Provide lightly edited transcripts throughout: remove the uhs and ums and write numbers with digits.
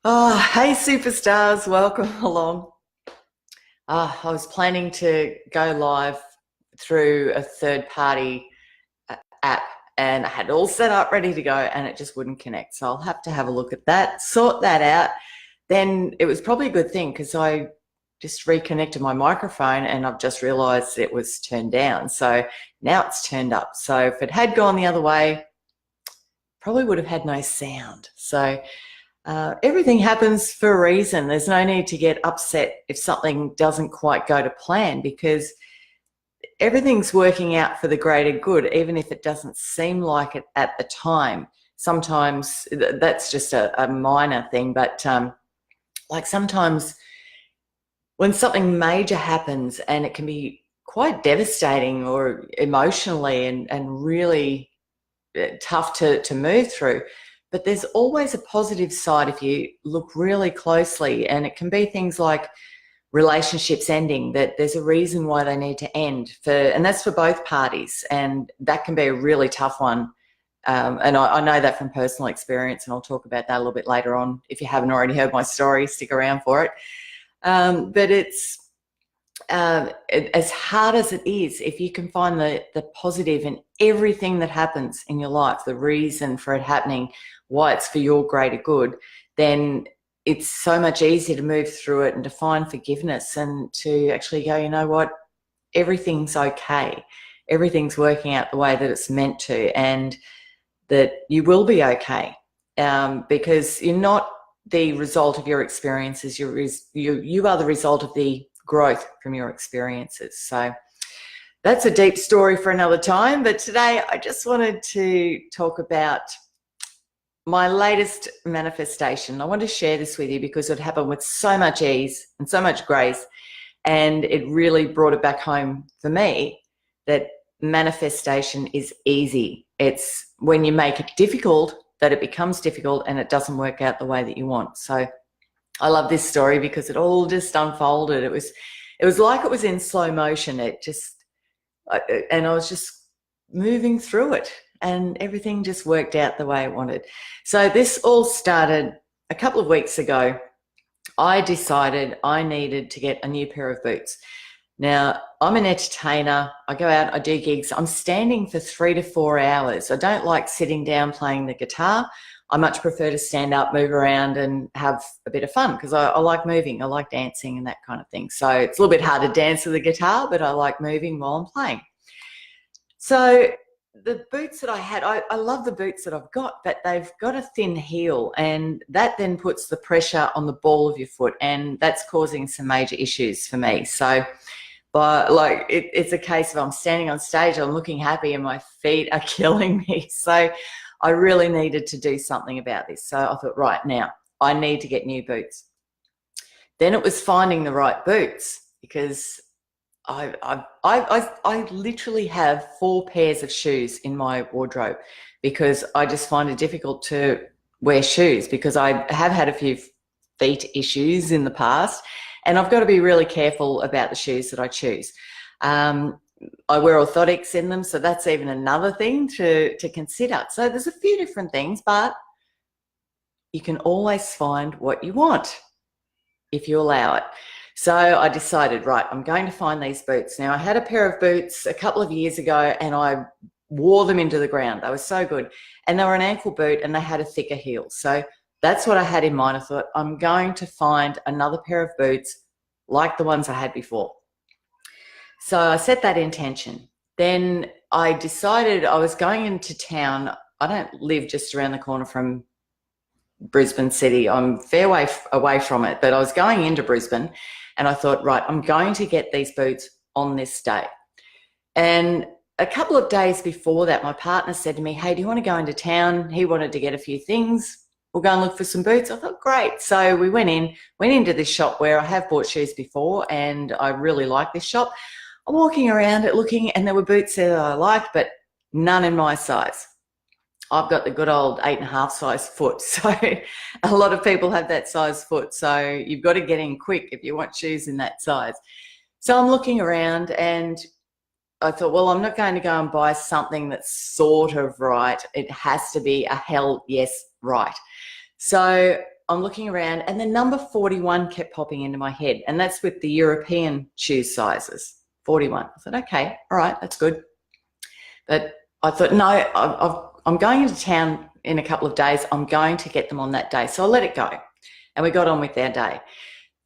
Oh, hey superstars, welcome along. I was planning to go live through a third party app and I had it all set up, ready to go, and it just wouldn't connect. So I'll have to have a look at that, sort that out. Then it was probably a good thing because I just reconnected my microphone and I've just realized it was turned down. So now it's turned up. So if it had gone the other way, probably would have had no sound. So everything happens for a reason. There's no need to get upset if something doesn't quite go to plan because everything's working out for the greater good, even if it doesn't seem like it at the time. Sometimes that's just a minor thing, but like sometimes when something major happens and it can be quite devastating or emotionally and really tough to move through. But there's always a positive side if you look really closely, and it can be things like relationships ending, that there's a reason why they need to end, and that's for both parties, and that can be a really tough one. And I know that from personal experience, and I'll talk about that a little bit later on. If you haven't already heard my story, stick around for it. But it's as hard as it is, if you can find the positive in everything that happens in your life, the reason for it happening, why it's for your greater good, then it's so much easier to move through it and to find forgiveness and to actually go, you know what, everything's okay. Everything's working out the way that it's meant to, and that you will be okay, because you're not the result of your experiences. You are the result of the growth from your experiences. So that's a deep story for another time, but today I just wanted to talk about my latest manifestation. I want to share this with you because it happened with so much ease and so much grace, and it really brought it back home for me that manifestation is easy. It's when you make it difficult that it becomes difficult and it doesn't work out the way that you want. So I love this story because it all just unfolded. It was like it was in slow motion. And I was just moving through it, and everything just worked out the way I wanted. So this all started a couple of weeks ago. I decided I needed to get a new pair of boots. Now, I'm an entertainer. I go out, I do gigs. I'm standing for 3 to 4 hours. I don't like sitting down playing the guitar. I much prefer to stand up, move around and have a bit of fun because I like moving. I like dancing and that kind of thing. So it's a little bit hard to dance with the guitar, but I like moving while I'm playing. So the boots that I had, I love the boots that I've got, but they've got a thin heel, and that then puts the pressure on the ball of your foot, and that's causing some major issues for me. So but like it's a case of I'm standing on stage, I'm looking happy, and my feet are killing me. So I really needed to do something about this. So I thought, right now, I need to get new boots. Then it was finding the right boots, because I literally have 4 pairs of shoes in my wardrobe, because I just find it difficult to wear shoes because I have had a few feet issues in the past, and I've got to be really careful about the shoes that I choose. I wear orthotics in them, so that's even another thing to consider. So there's a few different things, but you can always find what you want if you allow it. So I decided, right, I'm going to find these boots. Now, I had a pair of boots a couple of years ago and I wore them into the ground. They were so good. And they were an ankle boot and they had a thicker heel. So that's what I had in mind. I thought, I'm going to find another pair of boots like the ones I had before. So I set that intention. Then I decided I was going into town. I don't live just around the corner from Brisbane City. I'm a fair way away from it, but I was going into Brisbane, and I thought, right, I'm going to get these boots on this day. And a couple of days before that, my partner said to me, hey, do you want to go into town? He wanted to get a few things. We'll go and look for some boots. I thought, great. So we went into this shop where I have bought shoes before, and I really like this shop. I'm walking around it looking, and there were boots there that I liked, but none in my size. I've got the good old 8.5 size foot. So a lot of people have that size foot. So you've got to get in quick if you want shoes in that size. So I'm looking around and I thought, well, I'm not going to go and buy something that's sort of right. It has to be a hell yes right. So I'm looking around and the number 41 kept popping into my head, and that's with the European shoe sizes, 41. I thought, okay, all right, that's good. But I thought, no, I'm going into town in a couple of days. I'm going to get them on that day. So I let it go, and we got on with our day.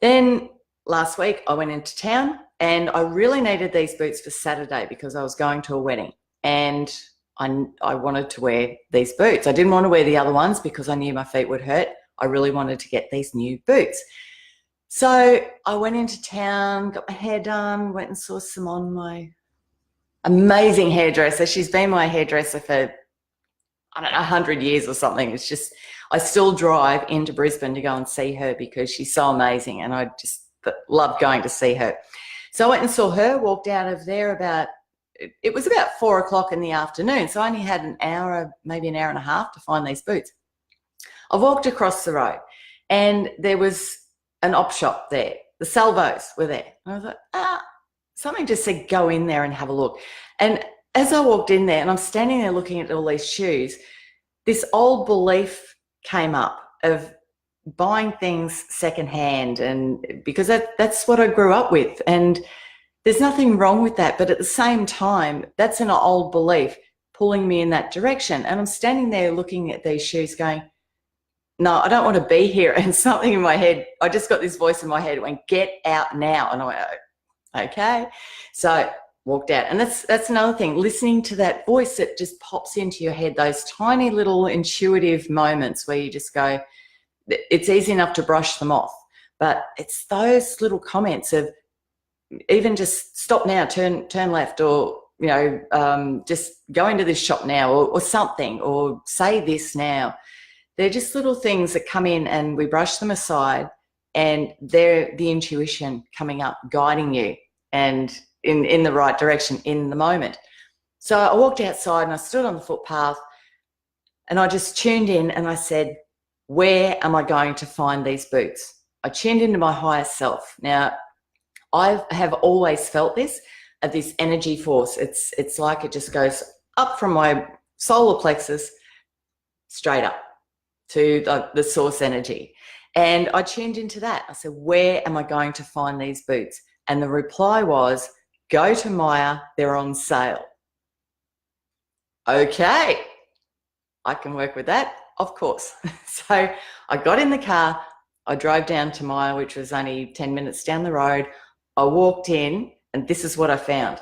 Then last week I went into town, and I really needed these boots for Saturday because I was going to a wedding, and I wanted to wear these boots. I didn't want to wear the other ones because I knew my feet would hurt. I really wanted to get these new boots. So I went into town, got my hair done, went and saw Simone, my amazing hairdresser. She's been my hairdresser for, I don't know, 100 years or something. It's just, I still drive into Brisbane to go and see her because she's so amazing, and I just love going to see her. So I went and saw her, walked out of there it was about 4 o'clock in the afternoon. So I only had an hour, maybe an hour and a half to find these boots. I walked across the road and there was an op shop there. The Salvos were there. And I was like, something just said, go in there and have a look. And as I walked in there and I'm standing there looking at all these shoes, this old belief came up of buying things secondhand, and because that's what I grew up with. And there's nothing wrong with that, but at the same time, that's an old belief pulling me in that direction. And I'm standing there looking at these shoes going, no, I don't want to be here. And something in my head, I just got this voice in my head, it went, get out now. And I went, okay. So walked out. And that's another thing, listening to that voice that just pops into your head, those tiny little intuitive moments where you just go, it's easy enough to brush them off, but it's those little comments of, even just stop now, turn left, or, just go into this shop now, or something, or say this now. They're just little things that come in and we brush them aside, and they're the intuition coming up, guiding you and in the right direction in the moment. So I walked outside and I stood on the footpath and I just tuned in and I said, where am I going to find these boots? I tuned into my higher self. Now, I have always felt this energy force. It's like it just goes up from my solar plexus straight up to the source energy. And I tuned into that. I said, where am I going to find these boots? And the reply was, go to Maya, they're on sale. Okay, I can work with that, of course. So I got in the car, I drove down to Maya, which was only 10 minutes down the road. I walked in and this is what I found.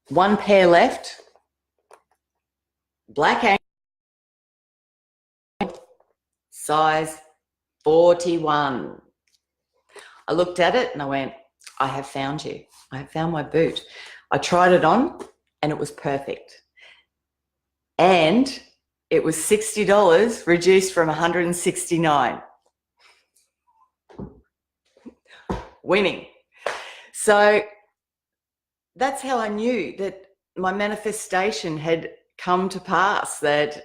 One pair left, black ankle, size 41. I looked at it and I went, I have found you. I have found my boot. I tried it on and it was perfect. And it was $60 reduced from $169. Winning. So that's how I knew that my manifestation had come to pass, that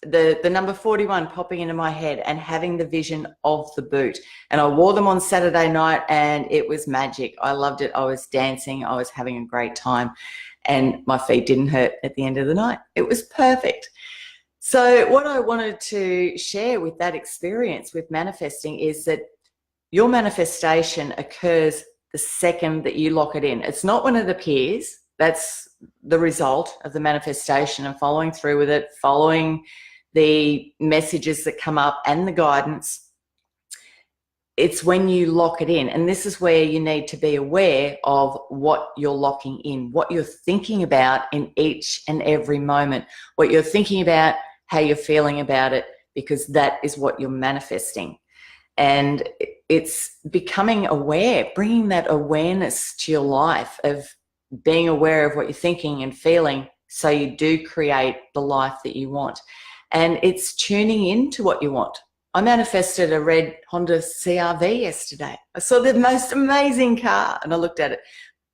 the number 41 popping into my head and having the vision of the boot. And I wore them on Saturday night and it was magic. I loved it. I was dancing. I was having a great time and my feet didn't hurt at the end of the night. It was perfect. So what I wanted to share with that experience with manifesting is that your manifestation occurs the second that you lock it in. It's not when it appears. That's the result of the manifestation and following through with it, following the messages that come up and the guidance. It's when you lock it in. And this is where you need to be aware of what you're locking in, what you're thinking about in each and every moment, what you're thinking about, how you're feeling about it, because that is what you're manifesting. And it's becoming aware, bringing that awareness to your life of being aware of what you're thinking and feeling so you do create the life that you want. And it's tuning into what you want. I manifested a red Honda CR-V yesterday. I saw the most amazing car and I looked at it.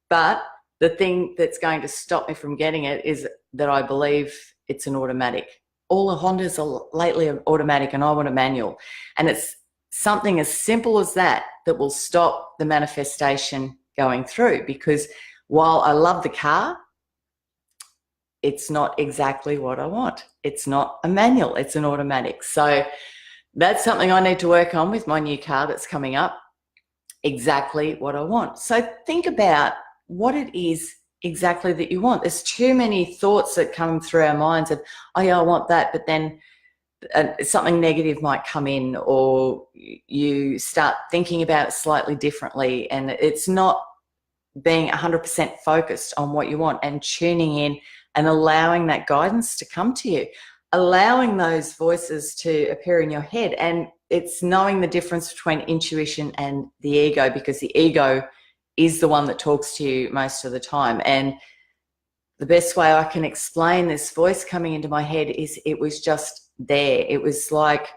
But the thing that's going to stop me from getting it is that I believe it's an automatic. All the Hondas are lately automatic and I want a manual. And it's something as simple as that that will stop the manifestation going through, because while I love the car, it's not exactly what I want. It's not a manual, it's an automatic. So that's something I need to work on with my new car that's coming up. Exactly what I want. So think about what it is exactly that you want. There's too many thoughts that come through our minds of, oh yeah, I want that, but then something negative might come in, or you start thinking about it slightly differently, and it's not being 100% focused on what you want and tuning in and allowing that guidance to come to you, allowing those voices to appear in your head. And it's knowing the difference between intuition and the ego, because the ego is the one that talks to you most of the time. And the best way I can explain this voice coming into my head is it was just there. It was like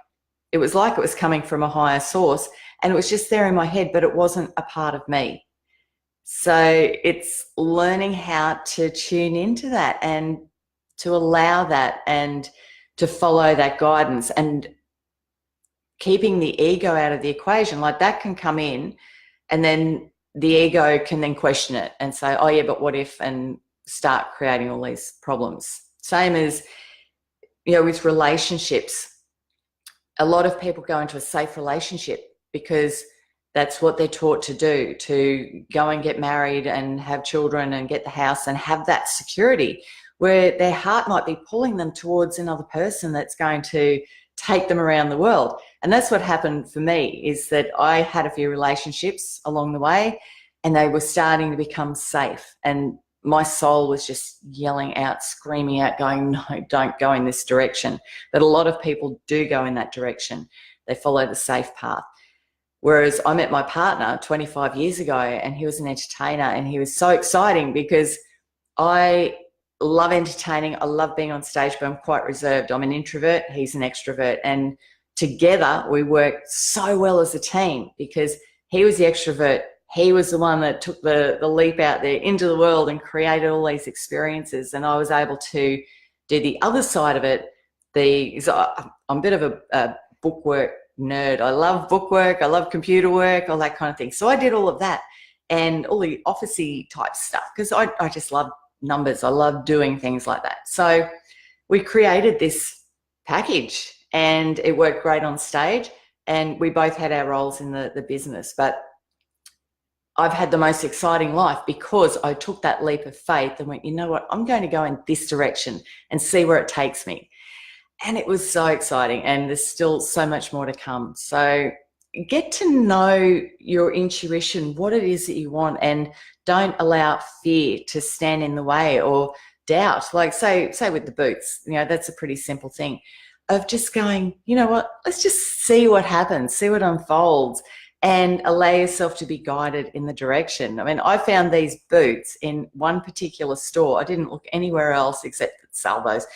it was coming from a higher source, and it was just there in my head, but it wasn't a part of me. So it's learning how to tune into that and to allow that and to follow that guidance, and keeping the ego out of the equation. Like, that can come in, and then the ego can then question it and say, oh yeah, but what if, and start creating all these problems. Same as, with relationships. A lot of people go into a safe relationship because that's what they're taught to do, to go and get married and have children and get the house and have that security, where their heart might be pulling them towards another person that's going to take them around the world. And that's what happened for me, is that I had a few relationships along the way, and they were starting to become safe. And my soul was just yelling out, screaming out, going, no, don't go in this direction. But a lot of people do go in that direction. They follow the safe path. Whereas I met my partner 25 years ago, and he was an entertainer, and he was so exciting because I love entertaining. I love being on stage, but I'm quite reserved. I'm an introvert. He's an extrovert. And together we worked so well as a team, because he was the extrovert. He was the one that took the leap out there into the world and created all these experiences. And I was able to do the other side of it. I'm a bit of a bookwork nerd. I love bookwork. I love computer work, all that kind of thing. So I did all of that and all the officey type stuff, because I just love numbers. I love doing things like that. So we created this package, and it worked great on stage, and we both had our roles in the business. But I've had the most exciting life because I took that leap of faith and went, you know what, I'm going to go in this direction and see where it takes me. And it was so exciting, and there's still so much more to come. So get to know your intuition, what it is that you want, and don't allow fear to stand in the way, or doubt. Like say with the boots, that's a pretty simple thing of just going, you know what, let's just see what happens, see what unfolds, and allow yourself to be guided in the direction. I mean, I found these boots in one particular store. I didn't look anywhere else except at Salvo's.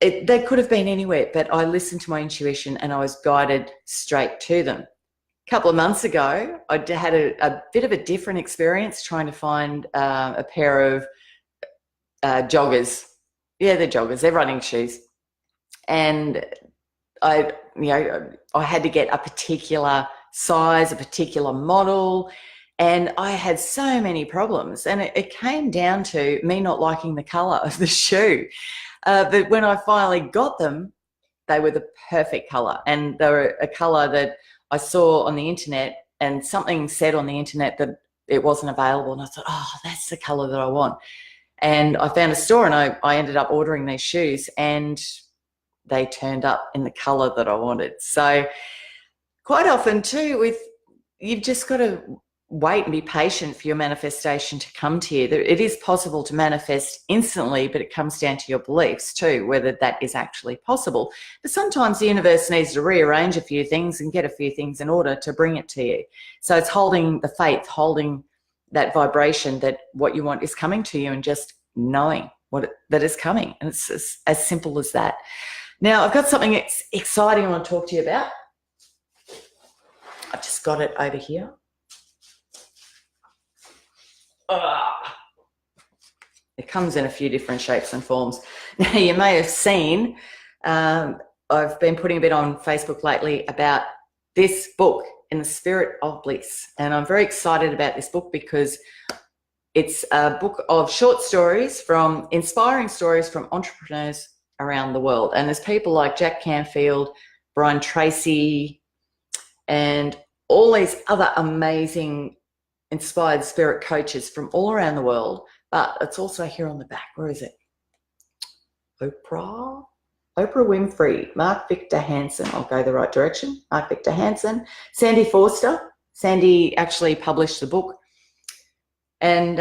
They could have been anywhere, but I listened to my intuition and I was guided straight to them. A couple of months ago, I had a bit of a different experience trying to find a pair of joggers. Yeah, they're joggers. They're running shoes. And I had to get a particular size, a particular model, and I had so many problems. And it came down to me not liking the colour of the shoe. But when I finally got them, they were the perfect colour, and they were a colour that I saw on the internet, and something said on the internet that it wasn't available, and I thought, oh, that's the colour that I want. And I found a store, and I ended up ordering these shoes, and they turned up in the colour that I wanted. So quite often too, you've just got to wait and be patient for your manifestation to come to you. It is possible to manifest instantly, but it comes down to your beliefs too, whether that is actually possible. But sometimes the universe needs to rearrange a few things and get a few things in order to bring it to you. So it's holding the faith, holding that vibration that what you want is coming to you, and just knowing that is coming. And it's as simple as that. Now, I've got something exciting I want to talk to you about. I've just got it over here. It comes in a few different shapes and forms. Now, you may have seen, I've been putting a bit on Facebook lately about this book, In the Spirit of Bliss. And I'm very excited about this book because It's a book of short stories inspiring stories from entrepreneurs around the world. And there's people like Jack Canfield, Brian Tracy, and all these other amazing inspired spirit coaches from all around the world. But it's also here on the back. Where is it? Oprah Winfrey, Mark Victor Hansen. I'll go the right direction. Mark Victor Hansen, Sandy Forster. Sandy actually published the book. And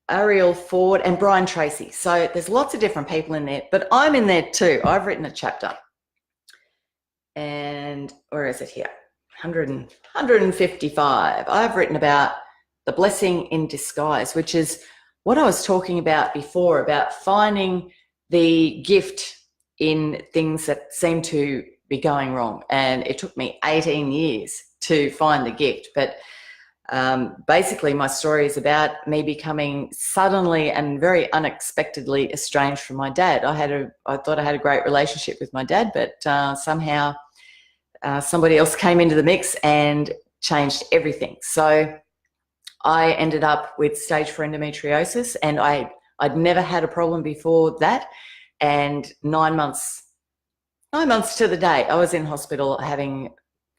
Ariel Ford and Brian Tracy. So there's lots of different people in there, but I'm in there too. I've written a chapter. And where is it here? 155. I've written about the blessing in disguise, which is what I was talking about before, about finding the gift in things that seem to be going wrong. And it took me 18 years to find the gift. But basically, my story is about me becoming suddenly and very unexpectedly estranged from my dad. I thought I had a great relationship with my dad, but somehow somebody else came into the mix and changed everything. So I ended up with stage 4 endometriosis, and I'd never had a problem before that. And 9 months to the day, I was in hospital having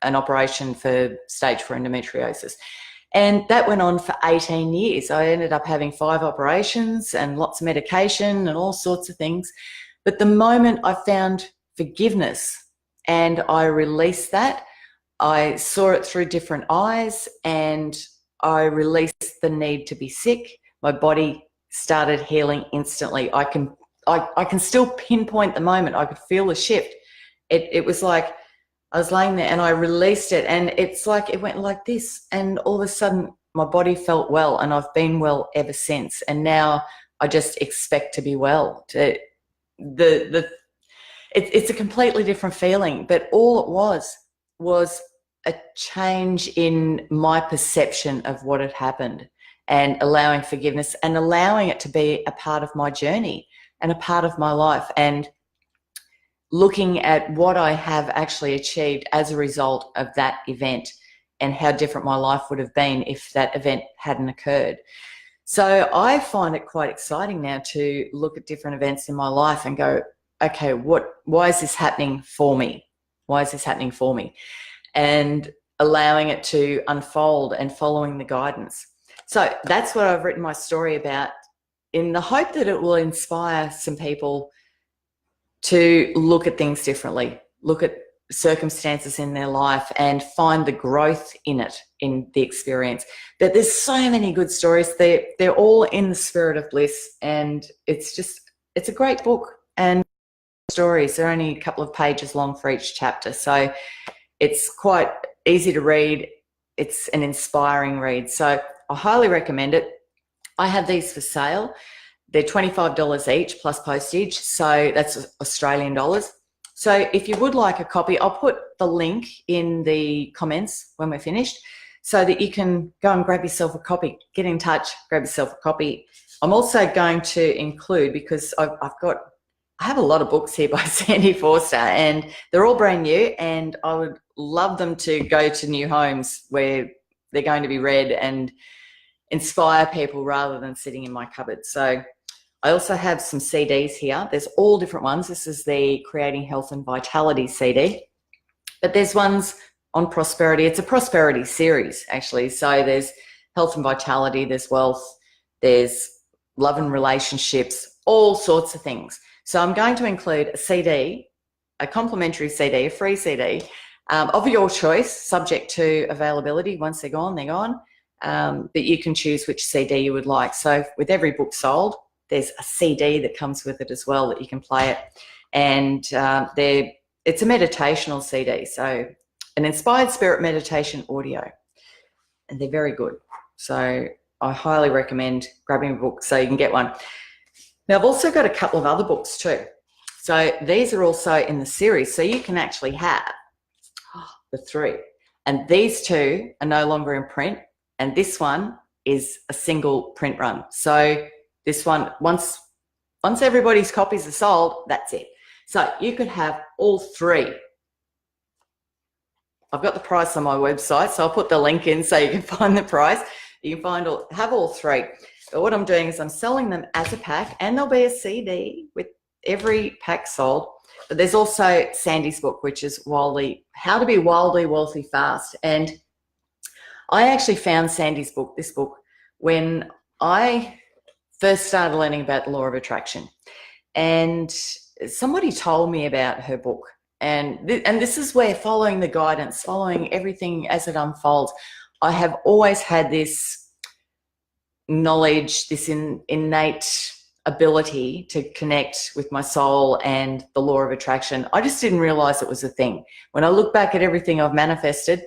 an operation for stage 4 endometriosis. And that went on for 18 years. I ended up having 5 operations and lots of medication and all sorts of things. But the moment I found forgiveness and I released that, I saw it through different eyes, and I released the need to be sick. My body started healing instantly. I can still pinpoint the moment. I could feel the shift. It was like I was laying there and I released it, and it's like it went like this, and all of a sudden my body felt well, and I've been well ever since. And now I just expect to be well. It's a completely different feeling, but all it was a change in my perception of what had happened, and allowing forgiveness and allowing it to be a part of my journey and a part of my life, and looking at what I have actually achieved as a result of that event and how different my life would have been if that event hadn't occurred. So I find it quite exciting now to look at different events in my life and go, okay, why is this happening for me? Why is this happening for me? And allowing it to unfold and following the guidance. So that's what I've written my story about, in the hope that it will inspire some people to look at things differently, look at circumstances in their life and find the growth in it, in the experience. But there's so many good stories. They're all in the spirit of bliss, and it's a great book. And stories, they're only a couple of pages long for each chapter, so it's quite easy to read. It's an inspiring read, so I highly recommend it. I have these for sale. They're $25 each plus postage, so that's Australian dollars. So if you would like a copy, I'll put the link in the comments when we're finished so that you can go and grab yourself a copy. Get in touch, grab yourself a copy. I'm also going to include, because I have a lot of books here by Sandy Forster, and they're all brand new, and I would love them to go to new homes where they're going to be read and inspire people rather than sitting in my cupboard. So I also have some CDs here. There's all different ones. This is the Creating Health and Vitality CD, but there's ones on prosperity. It's a prosperity series, actually. So there's health and vitality, there's wealth, there's love and relationships, all sorts of things. So I'm going to include a CD, a complimentary CD, a free CD of your choice, subject to availability. Once they're gone, they're gone. But you can choose which CD you would like. So with every book sold, there's a CD that comes with it as well that you can play it. And it's a meditational CD, so an inspired spirit meditation audio. And they're very good. So I highly recommend grabbing a book so you can get one. Now, I've also got a couple of other books too. So these are also in the series. So you can actually have the 3. And these 2 are no longer in print. And this one is a single print run. So this one, once everybody's copies are sold, that's it. So you could have all 3. I've got the price on my website, so I'll put the link in so you can find the price. You can have all 3. But what I'm doing is I'm selling them as a pack, and there'll be a CD with every pack sold. But there's also Sandy's book, which is How to Be Wildly Wealthy Fast. And I actually found Sandy's book, this book, when I first started learning about the law of attraction. And somebody told me about her book. And this is where, following the guidance, following everything as it unfolds, I have always had this knowledge, this innate ability to connect with my soul and the law of attraction. I just didn't realize it was a thing. When I look back at everything I've manifested,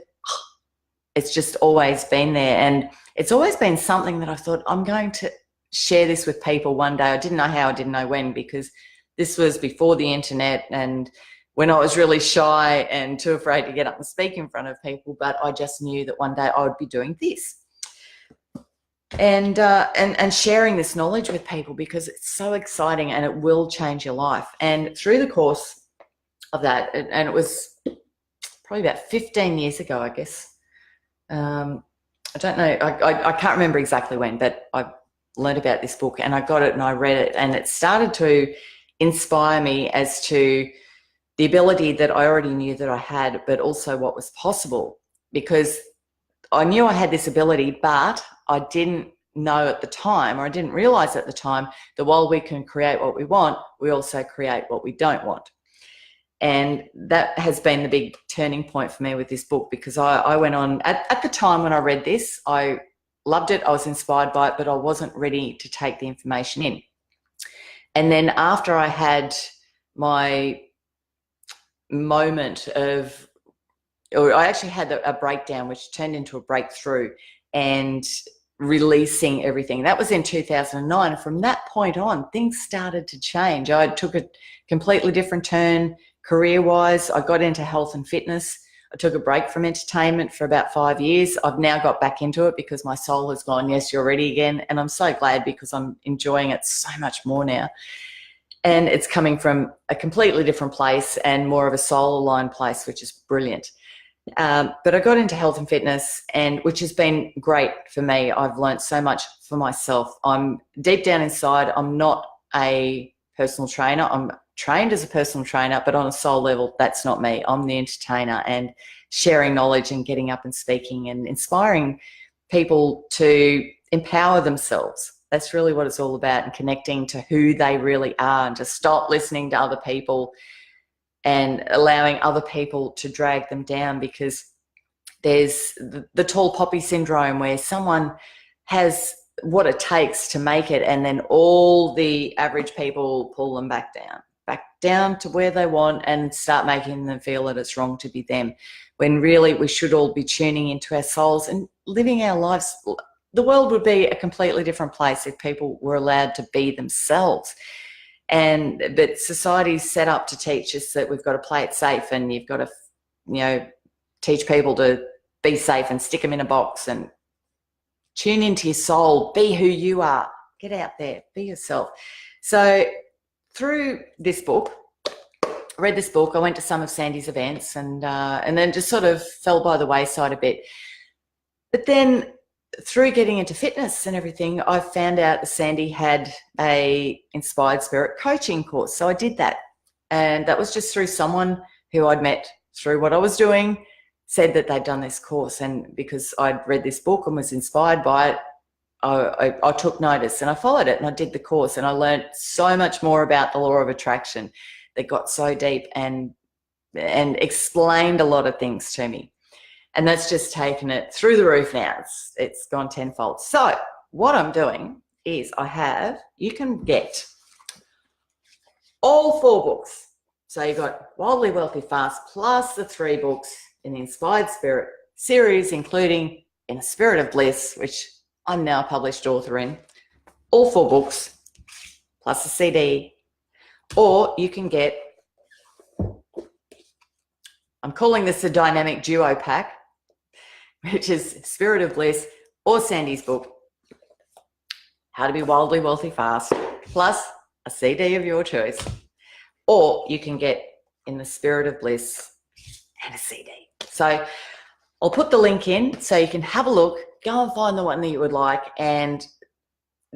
it's just always been there. And it's always been something that I thought, I'm going to share this with people one day. I didn't know how, I didn't know when, because this was before the internet and when I was really shy and too afraid to get up and speak in front of people. But I just knew that one day I would be doing this. And sharing this knowledge with people, because it's so exciting and it will change your life. And through the course of that, and it was probably about 15 years ago, I guess. I don't know, I can't remember exactly when, but I learned about this book and I got it and I read it, and it started to inspire me as to the ability that I already knew that I had, but also what was possible, because I knew I had this ability, but I didn't know at the time, or I didn't realize at the time, that while we can create what we want, we also create what we don't want. And that has been the big turning point for me with this book, because I went on, at the time when I read this, I loved it, I was inspired by it, but I wasn't ready to take the information in. And then after I had my moment of, or I actually had a breakdown which turned into a breakthrough and releasing everything. That was in 2009. And from that point on, things started to change. I took a completely different turn career-wise. I got into health and fitness. I took a break from entertainment for about 5 years. I've now got back into it because my soul has gone, yes, you're ready again. And I'm so glad, because I'm enjoying it so much more now. And it's coming from a completely different place and more of a soul-aligned place, which is brilliant. But I got into health and fitness, and which has been great for me. I've learned so much for myself. I'm deep down inside, I'm not a personal trainer. I'm trained as a personal trainer, but on a soul level, that's not me. I'm the entertainer, and sharing knowledge and getting up and speaking and inspiring people to empower themselves. That's really what it's all about, and connecting to who they really are, and to stop listening to other people and allowing other people to drag them down, because there's the tall poppy syndrome, where someone has what it takes to make it, and then all the average people pull them back down to where they want, and start making them feel that it's wrong to be them, when really we should all be tuning into our souls and living our lives. The world would be a completely different place if people were allowed to be themselves. But society's set up to teach us that we've got to play it safe, and you've got to, teach people to be safe and stick them in a box, and tune into your soul, be who you are, get out there, be yourself. So through this book, I read this book, I went to some of Sandy's events, and then just sort of fell by the wayside a bit. But then through getting into fitness and everything, I found out that Sandy had a Inspired Spirit coaching course. So I did that. And that was just through someone who I'd met through what I was doing, said that they'd done this course. And because I'd read this book and was inspired by it, I took notice and I followed it, and I did the course, and I learned so much more about the law of attraction that got so deep and explained a lot of things to me. And that's just taken it through the roof now. It's gone tenfold. So what I'm doing is you can get all 4 books. So you've got Wildly Wealthy Fast, plus the 3 books in the Inspired Spirit series, including In a Spirit of Bliss, which I'm now a published author in. All 4 books, plus a CD. Or you can get, I'm calling this a dynamic duo pack, which is Spirit of Bliss or Sandy's book, How to Be Wildly Wealthy Fast, plus a CD of your choice. Or you can get In the Spirit of Bliss and a CD. So I'll put the link in so you can have a look, go and find the one that you would like, and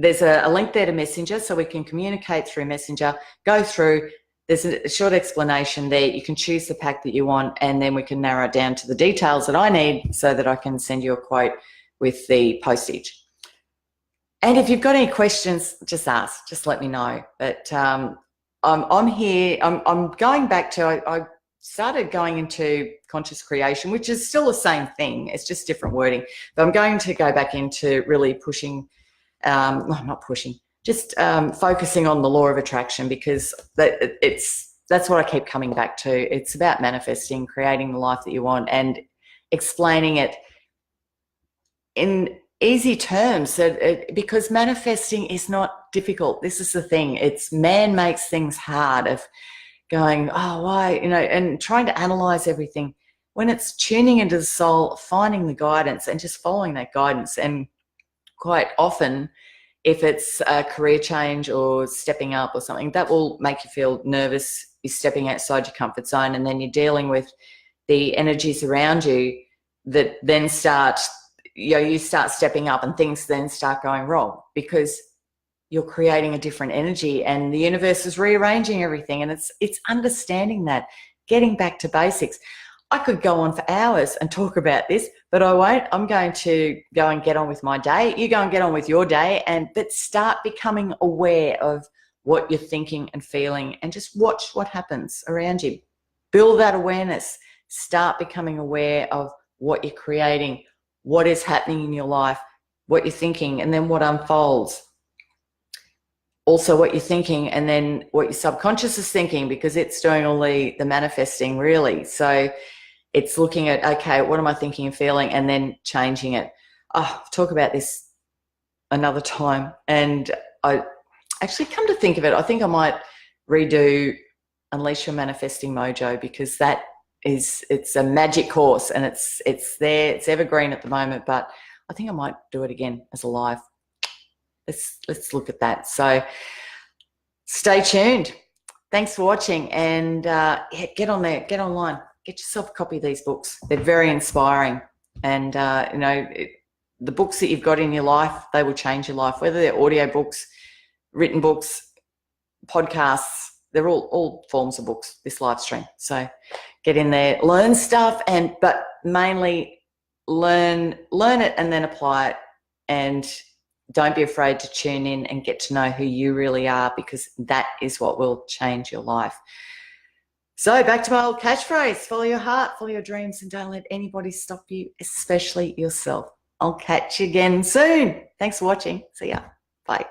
there's a link there to Messenger, so we can communicate through Messenger, go through. There's a short explanation there. You can choose the pack that you want, and then we can narrow it down to the details that I need so that I can send you a quote with the postage. And if you've got any questions, just ask, just let me know. But I'm here. I'm going back to, I started going into conscious creation, which is still the same thing. It's just different wording. But I'm going to go back into really pushing, not pushing, just focusing on the law of attraction, because that's what I keep coming back to. It's about manifesting, creating the life that you want, and explaining it in easy terms, because manifesting is not difficult. This is the thing. It's man makes things hard, of going, oh, why, and trying to analyze everything, when it's tuning into the soul, finding the guidance and just following that guidance. And quite often, if it's a career change or stepping up or something, that will make you feel nervous. You're stepping outside your comfort zone, and then you're dealing with the energies around you that then start, you start stepping up, and things then start going wrong because you're creating a different energy, and the universe is rearranging everything. And it's understanding that, getting back to basics. I could go on for hours and talk about this, but I won't. I'm going to go and get on with my day. You go and get on with your day, but start becoming aware of what you're thinking and feeling, and just watch what happens around you. Build that awareness. Start becoming aware of what you're creating, what is happening in your life, what you're thinking, and then what unfolds. Also what you're thinking, and then what your subconscious is thinking, because it's doing all the manifesting, really. So it's looking at, okay, what am I thinking and feeling, and then changing it. I'll talk about this another time. And I actually, come to think of it, I think I might redo Unleash Your Manifesting Mojo, because it's a magic course, and it's there, it's evergreen at the moment, but I think I might do it again as a live. Let's look at that. So stay tuned. Thanks for watching, and get on there, get online, get yourself a copy of these books. They're very inspiring, and the books that you've got in your life, they will change your life, whether they're audio books, written books, podcasts. They're all forms of books, this live stream. So get in there, learn stuff, but mainly learn it and then apply it. And don't be afraid to tune in and get to know who you really are, because that is what will change your life. So back to my old catchphrase: follow your heart, follow your dreams, and don't let anybody stop you, especially yourself. I'll catch you again soon. Thanks for watching. See ya. Bye.